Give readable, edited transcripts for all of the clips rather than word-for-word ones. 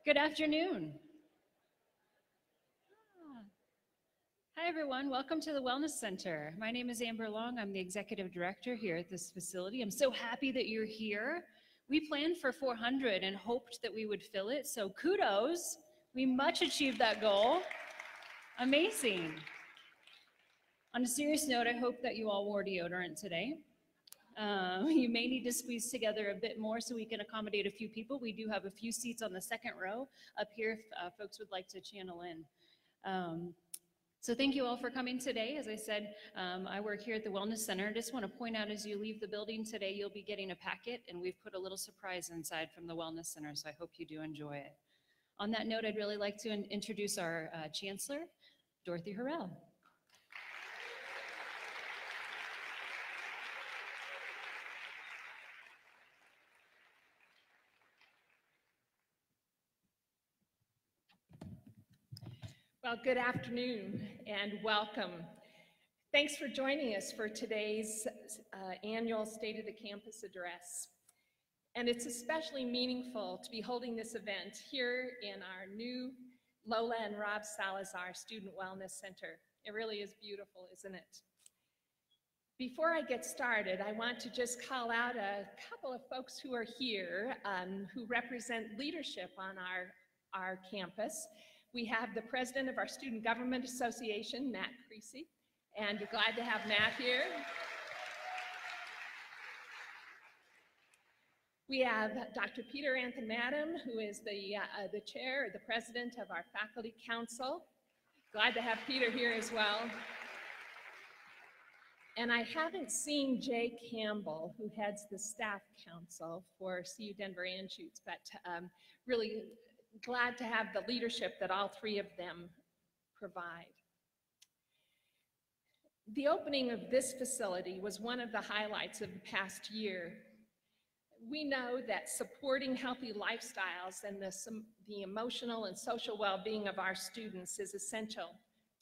Good afternoon. Ah. Hi, everyone. Welcome to the Wellness Center. My name is Amber Long. I'm the executive director here at this facility. I'm so happy that you're here. We planned for 400 and hoped that we would fill it, so kudos. We much achieved that goal. Amazing. On a serious note, I hope that you all wore deodorant today. You may need to squeeze together a bit more so we can accommodate a few people. We do have a few seats on the second row up here if folks would like to channel in. So thank you all for coming today. As I said, I work here at the Wellness Center. I just want to point out as you leave the building today, you'll be getting a packet, and we've put a little surprise inside from the Wellness Center, so I hope you do enjoy it. On that note, I'd really like to introduce our Chancellor, Dorothy Horrell. Well, good afternoon and welcome. Thanks for joining us for today's annual State of the Campus address. And it's especially meaningful to be holding this event here in our new Lola and Rob Salazar Student Wellness Center. It really is beautiful, isn't it? Before I get started, I want to just call out a couple of folks who are here who represent leadership on our campus. We have the president of our Student Government Association, Matt Creasy, and we're glad to have Matt here. We have Dr. Peter Anthematum, who is the chair or the president of our Faculty Council. Glad to have Peter here as well. And I haven't seen Jay Campbell, who heads the staff council for CU Denver Anschutz, but really glad to have the leadership that all three of them provide. The opening of this facility was one of the highlights of the past year. We know that supporting healthy lifestyles and the emotional and social well-being of our students is essential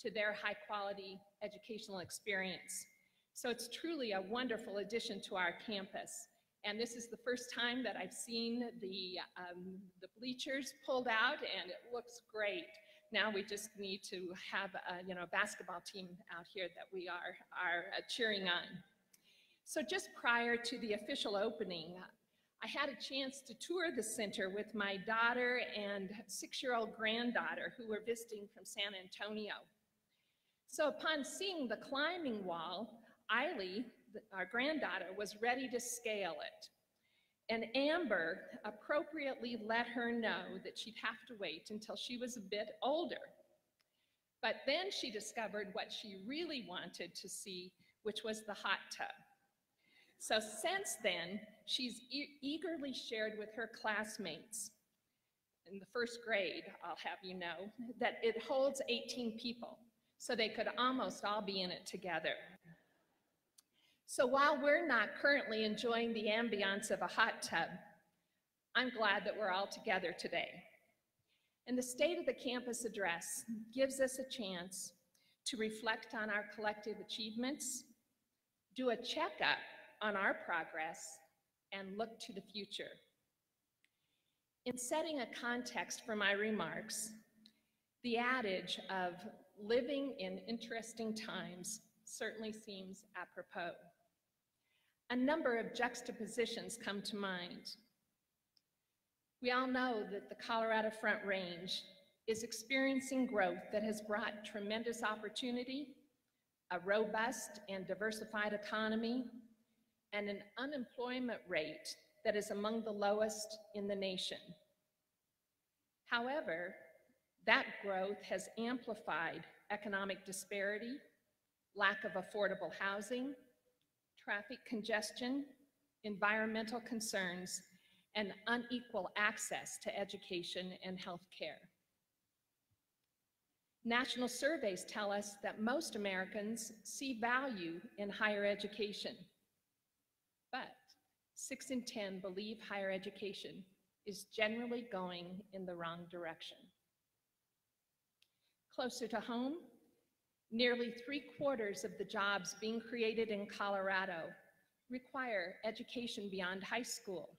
to their high-quality educational experience. So it's truly a wonderful addition to our campus. And this is the first time that I've seen the bleachers pulled out, and it looks great. Now we just need to have a basketball team out here that we are cheering on. So just prior to the official opening, I had a chance to tour the center with my daughter and 6-year-old granddaughter who were visiting from San Antonio. So upon seeing the climbing wall, Eiley, our granddaughter, was ready to scale it. And Amber appropriately let her know that she'd have to wait until she was a bit older. But then she discovered what she really wanted to see, which was the hot tub. So since then, she's eagerly shared with her classmates in the first grade, I'll have you know, that it holds 18 people, so they could almost all be in it together. So while we're not currently enjoying the ambiance of a hot tub, I'm glad that we're all together today. And the State of the Campus address gives us a chance to reflect on our collective achievements, do a checkup on our progress, and look to the future. In setting a context for my remarks, the adage of living in interesting times certainly seems apropos. A number of juxtapositions come to mind. We all know that the Colorado Front Range is experiencing growth that has brought tremendous opportunity, a robust and diversified economy, and an unemployment rate that is among the lowest in the nation. However, that growth has amplified economic disparity, lack of affordable housing, traffic congestion, environmental concerns, and unequal access to education and health care. National surveys tell us that most Americans see value in higher education, but 6 in 10 believe higher education is generally going in the wrong direction. Closer to home, nearly 3/4 of the jobs being created in Colorado require education beyond high school.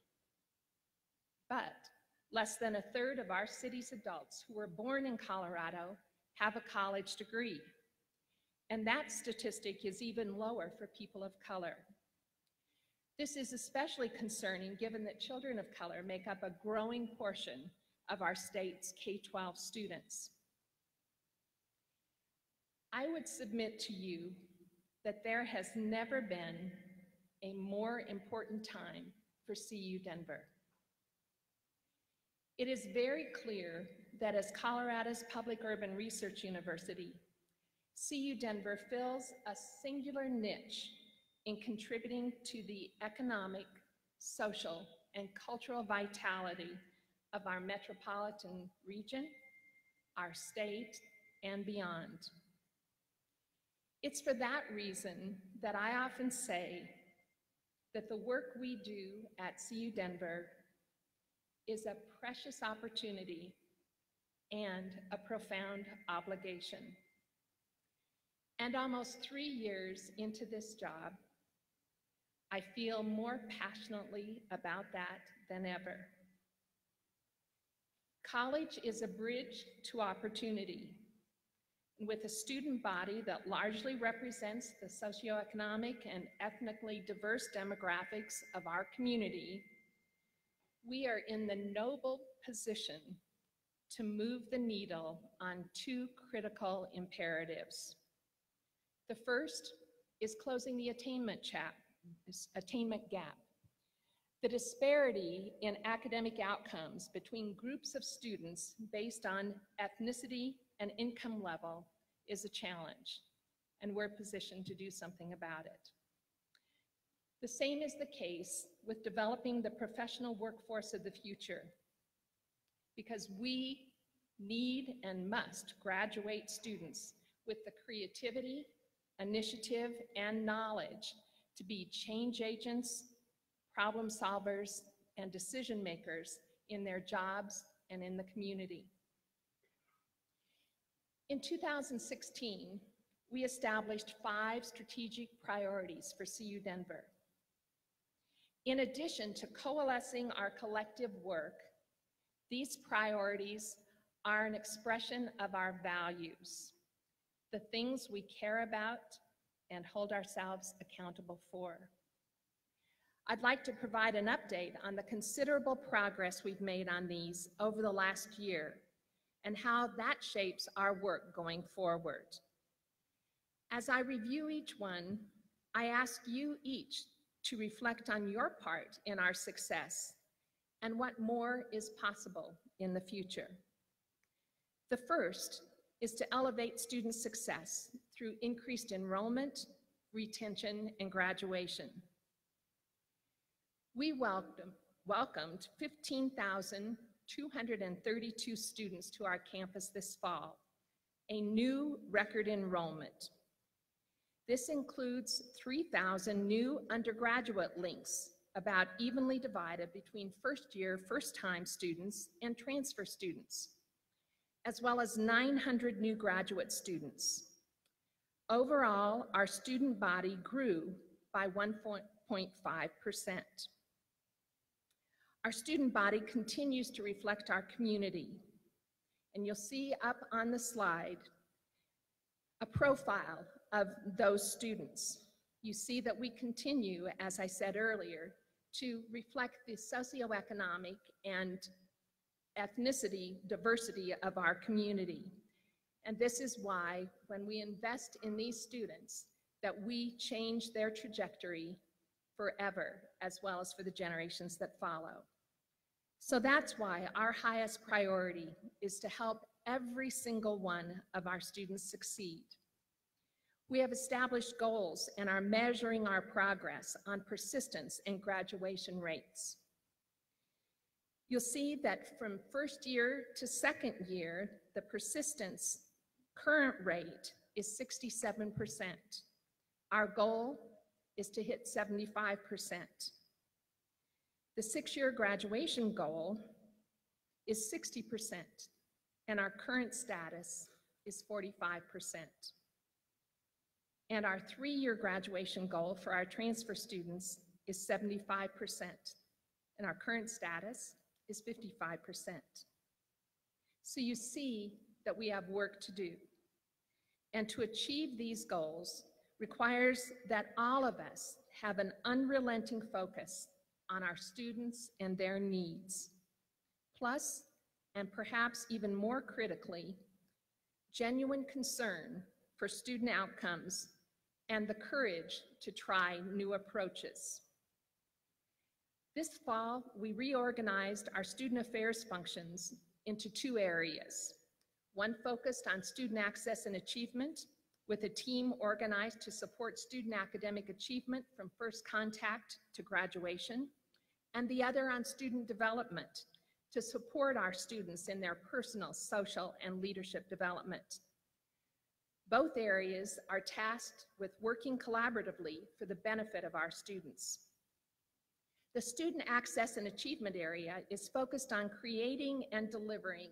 But Less than a third of our city's adults who were born in Colorado have a college degree. And that statistic is even lower for people of color. This is especially concerning given that children of color make up a growing portion of our state's K-12 students. I would submit to you that there has never been a more important time for CU Denver. It is very clear that as Colorado's public urban research university, CU Denver fills a singular niche in contributing to the economic, social, and cultural vitality of our metropolitan region, our state, and beyond. It's for that reason that I often say that the work we do at CU Denver is a precious opportunity and a profound obligation. And almost 3 years into this job, I feel more passionately about that than ever. College is a bridge to opportunity. With a student body that largely represents the socioeconomic and ethnically diverse demographics of our community, we are in the noble position to move the needle on two critical imperatives. The first is closing the attainment gap. The disparity in academic outcomes between groups of students based on ethnicity and income level is a challenge, and we're positioned to do something about it. The same is the case with developing the professional workforce of the future, because we need and must graduate students with the creativity, initiative, and knowledge to be change agents, problem solvers, and decision makers in their jobs and in the community. In 2016, we established 5 strategic priorities for CU Denver. In addition to coalescing our collective work, these priorities are an expression of our values, the things we care about and hold ourselves accountable for. I'd like to provide an update on the considerable progress we've made on these over the last year and how that shapes our work going forward. As I review each one, I ask you each to reflect on your part in our success and what more is possible in the future. The first is to elevate student success through increased enrollment, retention, and graduation. We welcomed 15,232 students to our campus this fall, a new record enrollment. This includes 3,000 new undergraduate links, about evenly divided between first-year, first-time students and transfer students, as well as 900 new graduate students. Overall, our student body grew by 1.5%. Our student body continues to reflect our community, and you'll see up on the slide a profile of those students. You see that we continue, as I said earlier, to reflect the socioeconomic and ethnicity diversity of our community. And this is why, when we invest in these students, that we change their trajectory forever, as well as for the generations that follow. So that's why our highest priority is to help every single one of our students succeed. We have established goals and are measuring our progress on persistence and graduation rates. You'll see that from first year to second year, the persistence current rate is 67%. Our goal is to hit 75%. The 6-year graduation goal is 60%, and our current status is 45%. And our 3-year graduation goal for our transfer students is 75%, and our current status is 55%. So you see that we have work to do. And to achieve these goals requires that all of us have an unrelenting focus on our students and their needs. Plus, and perhaps even more critically, genuine concern for student outcomes and the courage to try new approaches. This fall, we reorganized our student affairs functions into two areas. One focused on student access and achievement, with a team organized to support student academic achievement from first contact to graduation, and the other on student development, to support our students in their personal, social, and leadership development. Both areas are tasked with working collaboratively for the benefit of our students. The Student Access and Achievement area is focused on creating and delivering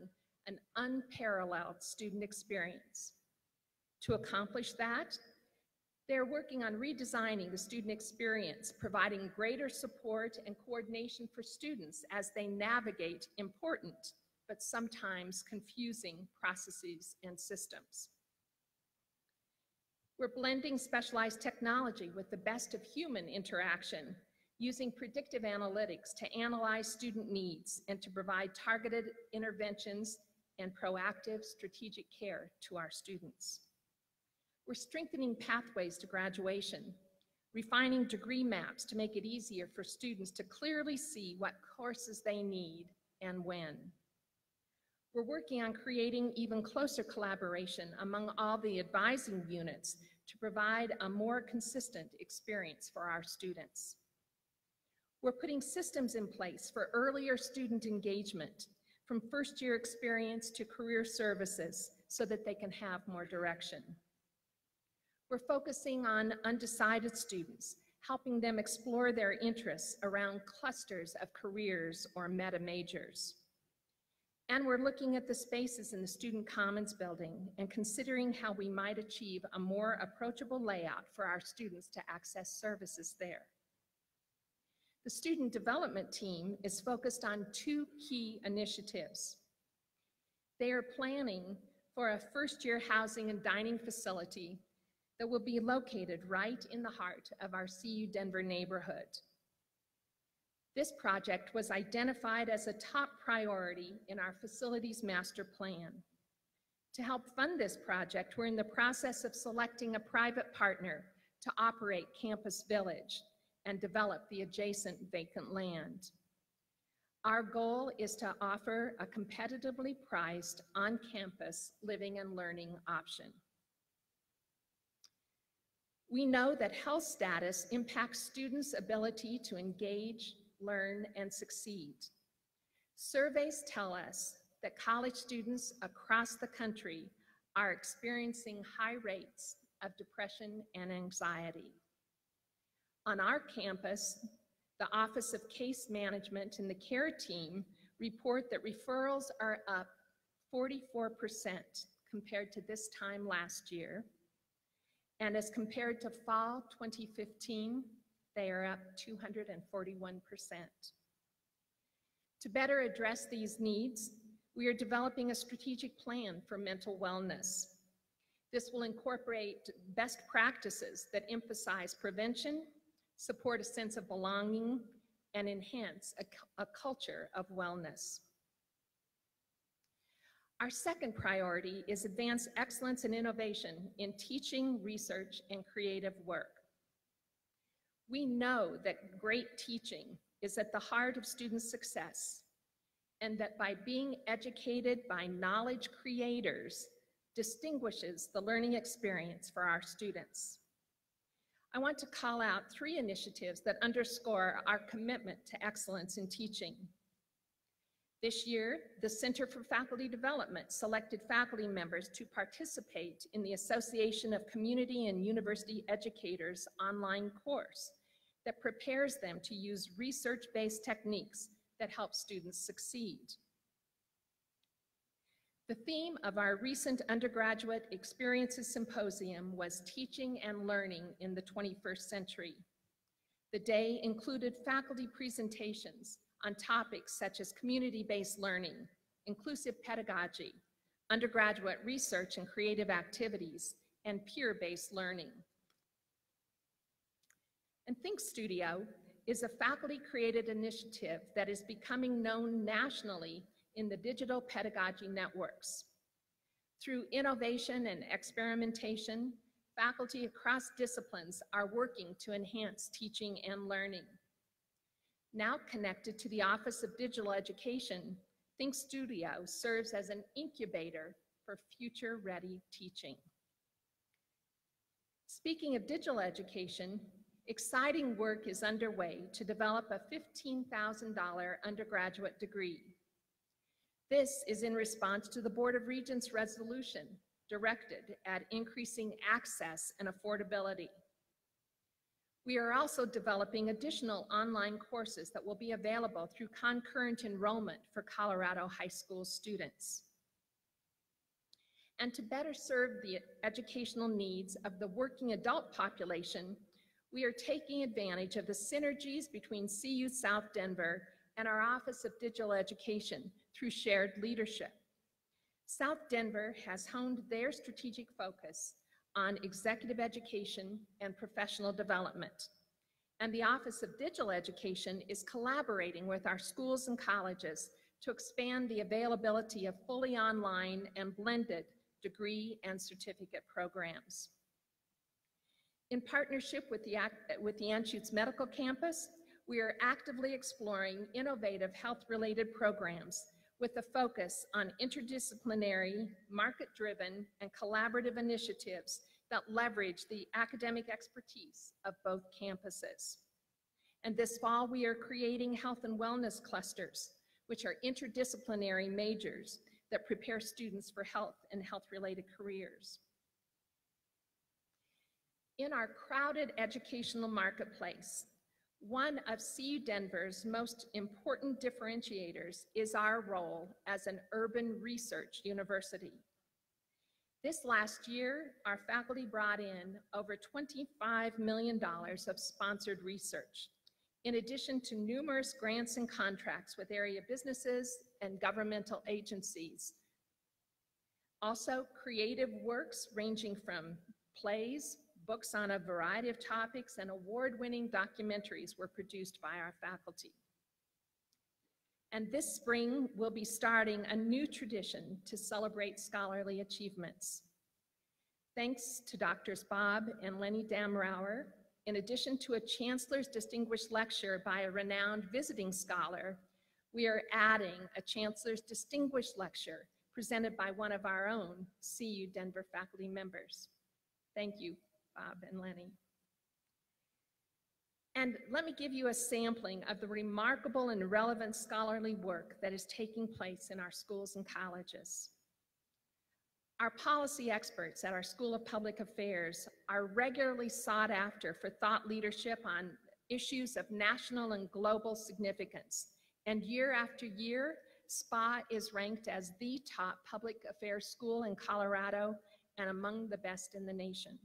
an unparalleled student experience. To accomplish that, they're working on redesigning the student experience, providing greater support and coordination for students as they navigate important, but sometimes confusing processes and systems. We're blending specialized technology with the best of human interaction, using predictive analytics to analyze student needs and to provide targeted interventions and proactive strategic care to our students. We're strengthening pathways to graduation, refining degree maps to make it easier for students to clearly see what courses they need and when. We're working on creating even closer collaboration among all the advising units to provide a more consistent experience for our students. We're putting systems in place for earlier student engagement, from first-year experience to career services, so that they can have more direction. We're focusing on undecided students, helping them explore their interests around clusters of careers or meta majors. And we're looking at the spaces in the Student Commons building and considering how we might achieve a more approachable layout for our students to access services there. The Student Development team is focused on two key initiatives. They are planning for a first-year housing and dining facility that will be located right in the heart of our CU Denver neighborhood. This project was identified as a top priority in our facilities master plan. To help fund this project, we're in the process of selecting a private partner to operate Campus Village and develop the adjacent vacant land. Our goal is to offer a competitively priced on-campus living and learning option. We know that health status impacts students' ability to engage, learn, and succeed. Surveys tell us that college students across the country are experiencing high rates of depression and anxiety. On our campus, the Office of Case Management and the care team report that referrals are up 44% compared to this time last year. And as compared to fall 2015, they are up 241%. To better address these needs, we are developing a strategic plan for mental wellness. This will incorporate best practices that emphasize prevention, support a sense of belonging, and enhance a culture of wellness. Our second priority is advance excellence and innovation in teaching, research, and creative work. We know that great teaching is at the heart of student success, and that by being educated by knowledge creators distinguishes the learning experience for our students. I want to call out three initiatives that underscore our commitment to excellence in teaching. This year, the Center for Faculty Development selected faculty members to participate in the Association of Community and University Educators online course that prepares them to use research-based techniques that help students succeed. The theme of our recent undergraduate experiences symposium was Teaching and Learning in the 21st Century. The day included faculty presentations on topics such as community-based learning, inclusive pedagogy, undergraduate research and creative activities, and peer-based learning. And Think Studio is a faculty-created initiative that is becoming known nationally in the digital pedagogy networks. Through innovation and experimentation, faculty across disciplines are working to enhance teaching and learning. Now connected to the Office of Digital Education, Think Studio serves as an incubator for future-ready teaching. Speaking of digital education, exciting work is underway to develop a $15,000 undergraduate degree. This is in response to the Board of Regents' resolution directed at increasing access and affordability. We are also developing additional online courses that will be available through concurrent enrollment for Colorado high school students. And to better serve the educational needs of the working adult population, we are taking advantage of the synergies between CU South Denver and our Office of Digital Education through shared leadership. South Denver has honed their strategic focus on executive education and professional development. And the Office of Digital Education is collaborating with our schools and colleges to expand the availability of fully online and blended degree and certificate programs. In partnership with the Anschutz Medical Campus, we are actively exploring innovative health-related programs with a focus on interdisciplinary, market-driven, and collaborative initiatives that leverage the academic expertise of both campuses. And this fall, we are creating health and wellness clusters, which are interdisciplinary majors that prepare students for health and health-related careers. In our crowded educational marketplace, one of CU Denver's most important differentiators is our role as an urban research university. This last year, our faculty brought in over $25 million of sponsored research, in addition to numerous grants and contracts with area businesses and governmental agencies. Also, creative works ranging from plays, books on a variety of topics, and award-winning documentaries were produced by our faculty. And this spring, we'll be starting a new tradition to celebrate scholarly achievements. Thanks to Drs. Bob and Lenny Damrauer, in addition to a Chancellor's Distinguished Lecture by a renowned visiting scholar, we are adding a Chancellor's Distinguished Lecture presented by one of our own CU Denver faculty members. Thank you, Bob and Lenny. And let me give you a sampling of the remarkable and relevant scholarly work that is taking place in our schools and colleges. Our policy experts at our School of Public Affairs are regularly sought after for thought leadership on issues of national and global significance. And year after year, SPA is ranked as the top public affairs school in Colorado and among the best in the nation.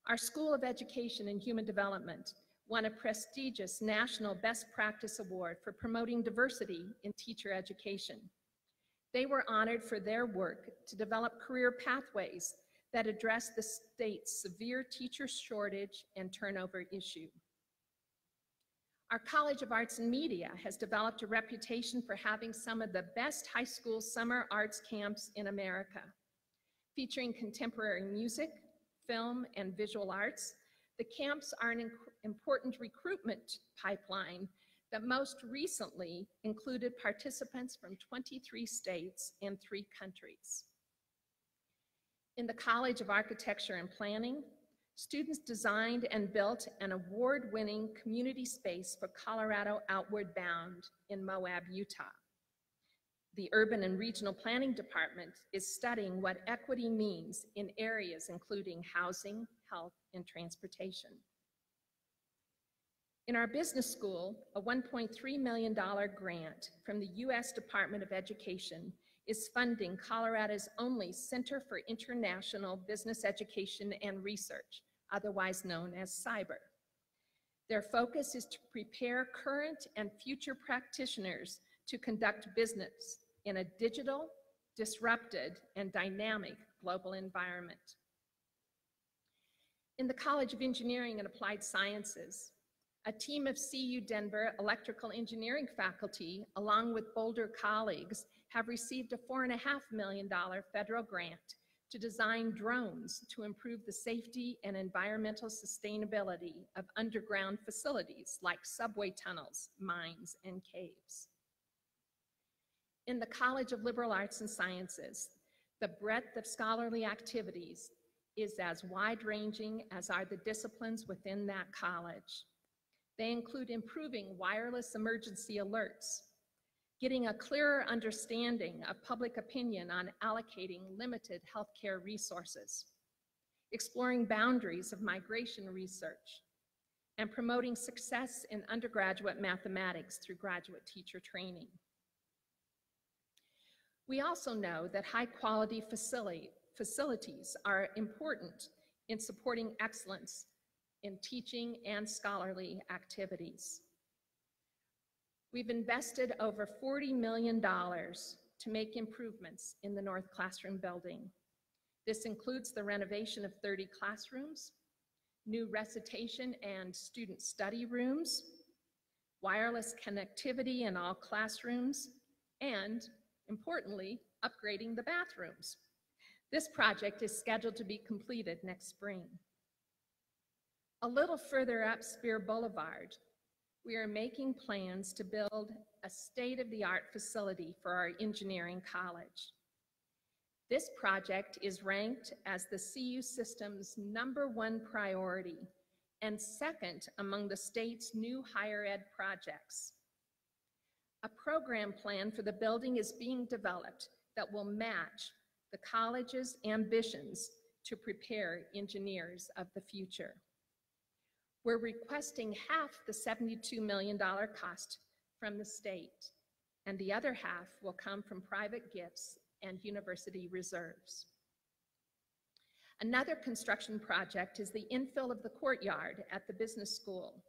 Our School of Education and Human Development won a prestigious National Best Practice Award for promoting diversity in teacher education. They were honored for their work to develop career pathways that address the state's severe teacher shortage and turnover issue. Our College of Arts and Media has developed a reputation for having some of the best high school summer arts camps in America. Featuring contemporary music, film, and visual arts, the camps are an important recruitment pipeline that most recently included participants from 23 states and 3 countries. In the College of Architecture and Planning, students designed and built an award-winning community space for Colorado Outward Bound in Moab, Utah. The Urban and Regional Planning Department is studying what equity means in areas including housing, health, and transportation. In our business school, a $1.3 million grant from the U.S. Department of Education is funding Colorado's only Center for International Business Education and Research, otherwise known as CYBER. Their focus is to prepare current and future practitioners to conduct business in a digital, disrupted, and dynamic global environment. In the College of Engineering and Applied Sciences, a team of CU Denver electrical engineering faculty, along with Boulder colleagues, have received a $4.5 million federal grant to design drones to improve the safety and environmental sustainability of underground facilities like subway tunnels, mines, and caves. In the College of Liberal Arts and Sciences, the breadth of scholarly activities is as wide-ranging as are the disciplines within that college. They include improving wireless emergency alerts, getting a clearer understanding of public opinion on allocating limited healthcare resources, exploring boundaries of migration research, and promoting success in undergraduate mathematics through graduate teacher training. We also know that high-quality facilities are important in supporting excellence in teaching and scholarly activities. We've invested over $40 million to make improvements in the North Classroom building. This includes the renovation of 30 classrooms, new recitation and student study rooms, wireless connectivity in all classrooms, and, importantly, upgrading the bathrooms. This project is scheduled to be completed next spring. A little further up Spear Boulevard, we are making plans to build a state-of-the-art facility for our engineering college. This project is ranked as the CU system's #1 priority and second among the state's new higher ed projects. A program plan for the building is being developed that will match the college's ambitions to prepare engineers of the future. We're requesting half the $72 million cost from the state, and the other half will come from private gifts and university reserves. Another construction project is the infill of the courtyard at the business school.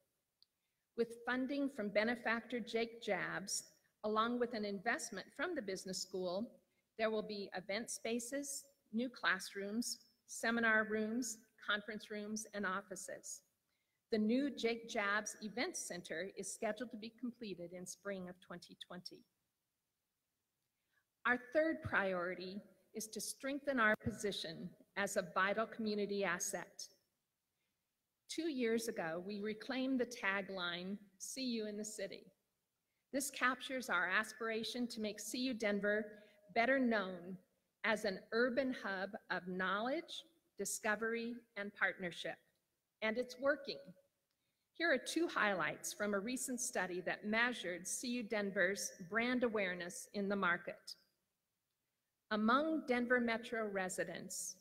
With funding from benefactor Jake Jabs, along with an investment from the business school, there will be event spaces, new classrooms, seminar rooms, conference rooms, and offices. The new Jake Jabs Event Center is scheduled to be completed in spring of 2020. Our third priority is to strengthen our position as a vital community asset. 2 years ago, we reclaimed the tagline, "See You in the City." This captures our aspiration to make CU Denver better known as an urban hub of knowledge, discovery, and partnership. And it's working. Here are 2 highlights from a recent study that measured CU Denver's brand awareness in the market. Among Denver Metro residents,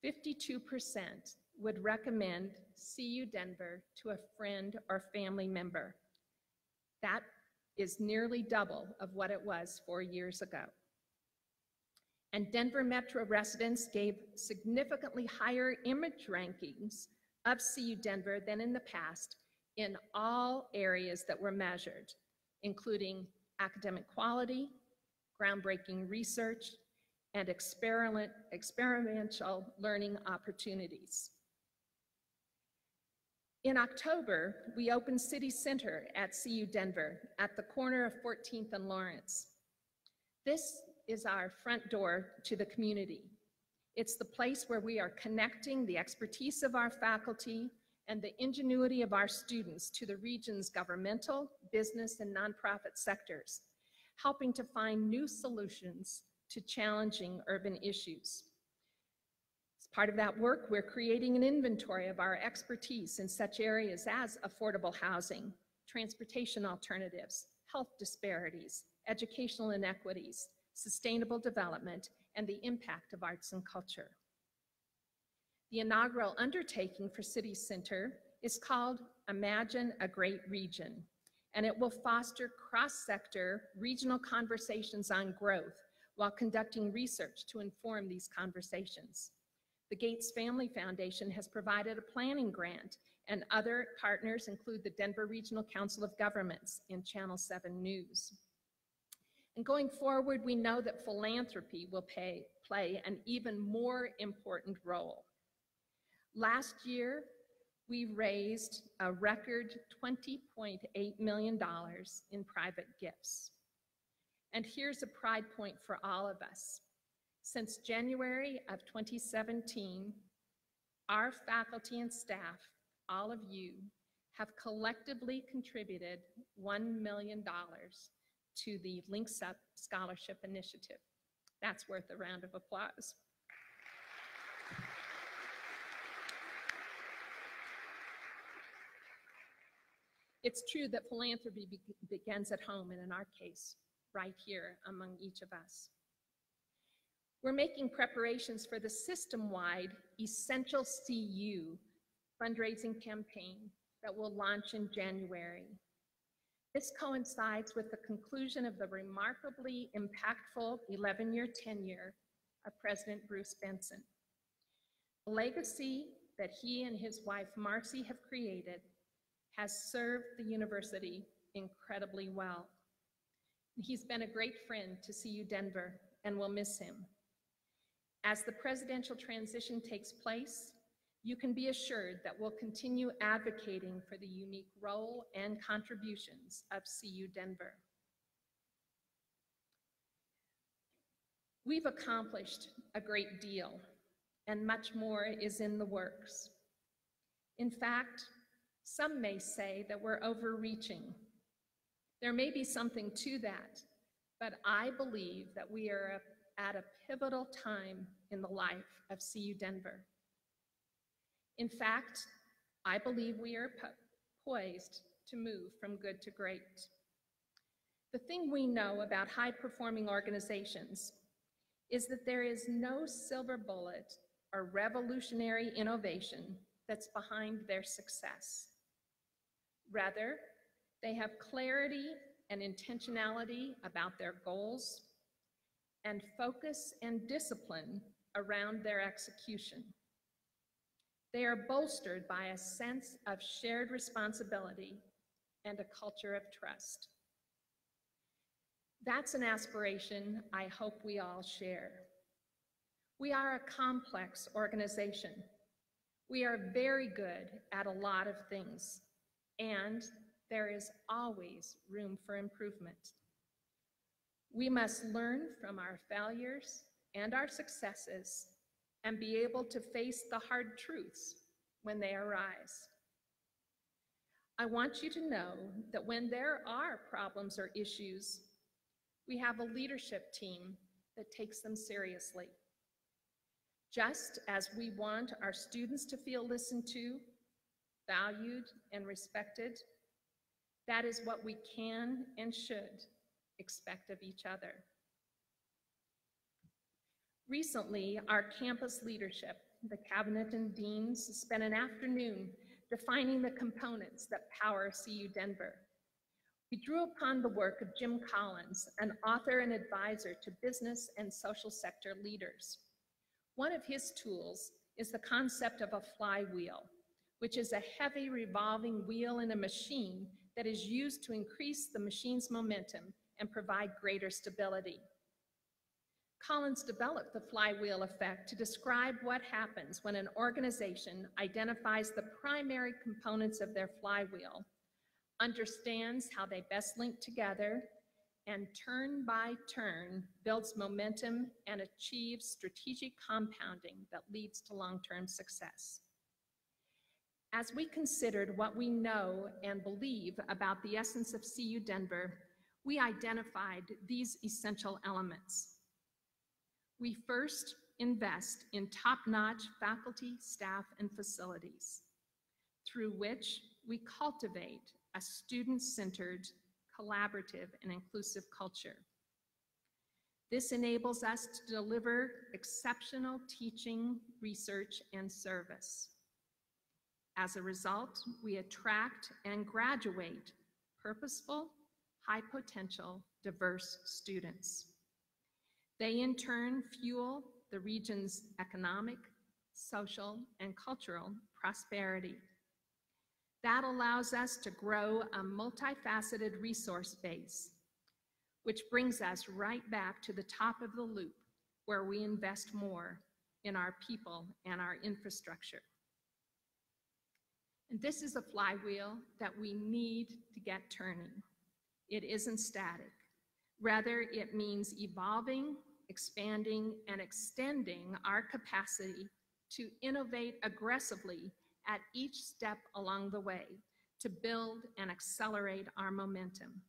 52% would recommend CU Denver to a friend or family member. That is nearly double of what it was 4 years ago. And Denver Metro residents gave significantly higher image rankings of CU Denver than in the past in all areas that were measured, including academic quality, groundbreaking research, and experiential learning opportunities. In October, we opened City Center at CU Denver at the corner of 14th and Lawrence. This is our front door to the community. It's the place where we are connecting the expertise of our faculty and the ingenuity of our students to the region's governmental, business, and nonprofit sectors, helping to find new solutions to challenging urban issues. As part of that work, we're creating an inventory of our expertise in such areas as affordable housing, transportation alternatives, health disparities, educational inequities, sustainable development, and the impact of arts and culture. The inaugural undertaking for City Center is called Imagine a Great Region, and it will foster cross-sector regional conversations on growth while conducting research to inform these conversations. The Gates Family Foundation has provided a planning grant And other partners include the Denver Regional Council of Governments and Channel 7 News. And going forward, we know that philanthropy will play an even more important role. Last year, we raised a record $20.8 million in private gifts. And here's a pride point for all of us. Since January of 2017, our faculty and staff, all of you, have collectively contributed $1 million to the Links Up Scholarship Initiative. That's worth a round of applause. It's true that philanthropy begins at home, and in our case, right here among each of us. We're making preparations for the system-wide Essential CU fundraising campaign that will launch in January. This coincides with the conclusion of the remarkably impactful 11-year tenure of President Bruce Benson. The legacy that he and his wife Marcy have created has served the university incredibly well. He's been a great friend to CU Denver, and we'll miss him. As the presidential transition takes place, you can be assured that we'll continue advocating for the unique role and contributions of CU Denver. We've accomplished a great deal, and much more is in the works. In fact, some may say that we're overreaching. There may be something to that, but I believe that we are at a pivotal time in the life of CU Denver. In fact, I believe we are poised to move from good to great. The thing we know about high-performing organizations is that there is no silver bullet or revolutionary innovation that's behind their success. Rather, they have clarity and intentionality about their goals and focus and discipline around their execution. They are bolstered by a sense of shared responsibility and a culture of trust. That's an aspiration I hope we all share. We are a complex organization. We are very good at a lot of things, and there is always room for improvement. We must learn from our failures and our successes and be able to face the hard truths when they arise. I want you to know that when there are problems or issues, we have a leadership team that takes them seriously. Just as we want our students to feel listened to, valued, and respected, that is what we can and should expect of each other. Recently, our campus leadership, the cabinet and deans, spent an afternoon defining the components that power CU Denver. We drew upon the work of Jim Collins, an author and advisor to business and social sector leaders. One of his tools is the concept of a flywheel, which is a heavy revolving wheel in a machine that is used to increase the machine's momentum and provide greater stability. Collins developed the flywheel effect to describe what happens when an organization identifies the primary components of their flywheel, understands how they best link together, and turn by turn builds momentum and achieves strategic compounding that leads to long-term success. As we considered what we know and believe about the essence of CU Denver, we identified these essential elements. We first invest in top-notch faculty, staff, and facilities, through which we cultivate a student-centered, collaborative, and inclusive culture. This enables us to deliver exceptional teaching, research, and service. As a result, we attract and graduate purposeful, high-potential, diverse students. They in turn fuel the region's economic, social, and cultural prosperity. That allows us to grow a multifaceted resource base, which brings us right back to the top of the loop where we invest more in our people and our infrastructure. And this is a flywheel that we need to get turning. It isn't static. Rather, it means evolving, expanding, and extending our capacity to innovate aggressively at each step along the way to build and accelerate our momentum.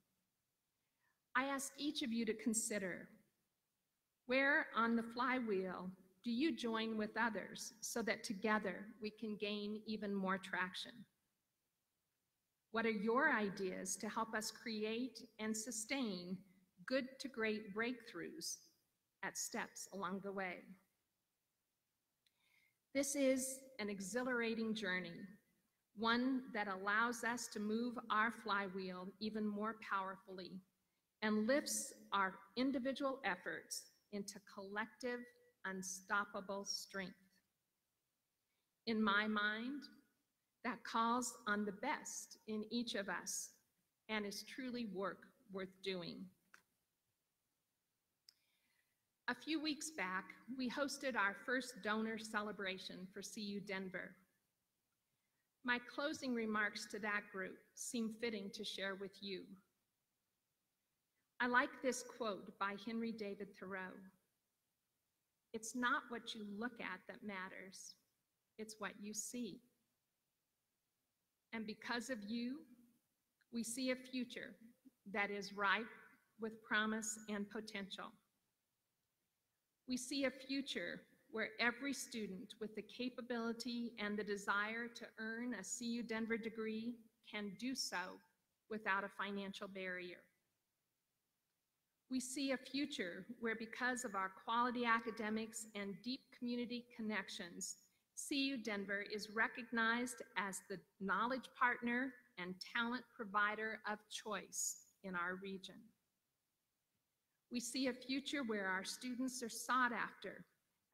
I ask each of you to consider, where on the flywheel do you join with others so that together we can gain even more traction? What are your ideas to help us create and sustain good to great breakthroughs at steps along the way? This is an exhilarating journey, one that allows us to move our flywheel even more powerfully and lifts our individual efforts into collective, unstoppable strength. In my mind, that calls on the best in each of us and is truly work worth doing. A few weeks back, we hosted our first donor celebration for CU Denver. My closing remarks to that group seem fitting to share with you. I like this quote by Henry David Thoreau. "It's not what you look at that matters, it's what you see. And because of you, we see a future that is ripe with promise and potential. We see a future where every student with the capability and the desire to earn a CU Denver degree can do so without a financial barrier. We see a future where, because of our quality academics and deep community connections, CU Denver is recognized as the knowledge partner and talent provider of choice in our region. We see a future where our students are sought after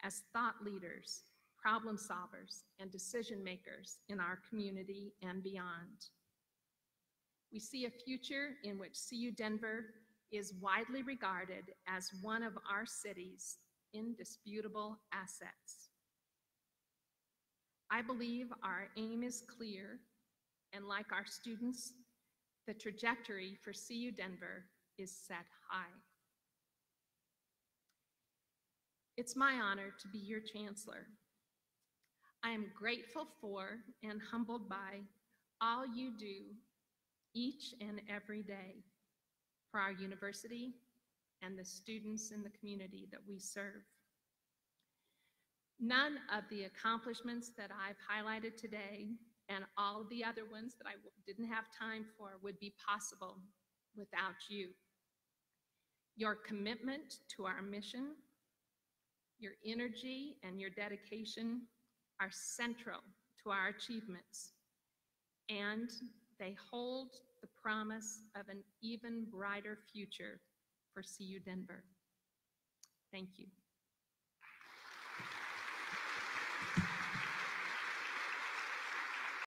as thought leaders, problem solvers, and decision makers in our community and beyond. We see a future in which CU Denver is widely regarded as one of our city's indisputable assets. I believe our aim is clear, and like our students, the trajectory for CU Denver is set high. It's my honor to be your chancellor. I am grateful for and humbled by all you do each and every day for our university and the students in the community that we serve. None of the accomplishments that I've highlighted today and all of the other ones that I didn't have time for would be possible without you. Your commitment to our mission, your energy and your dedication are central to our achievements, and they hold the promise of an even brighter future for CU Denver. Thank you.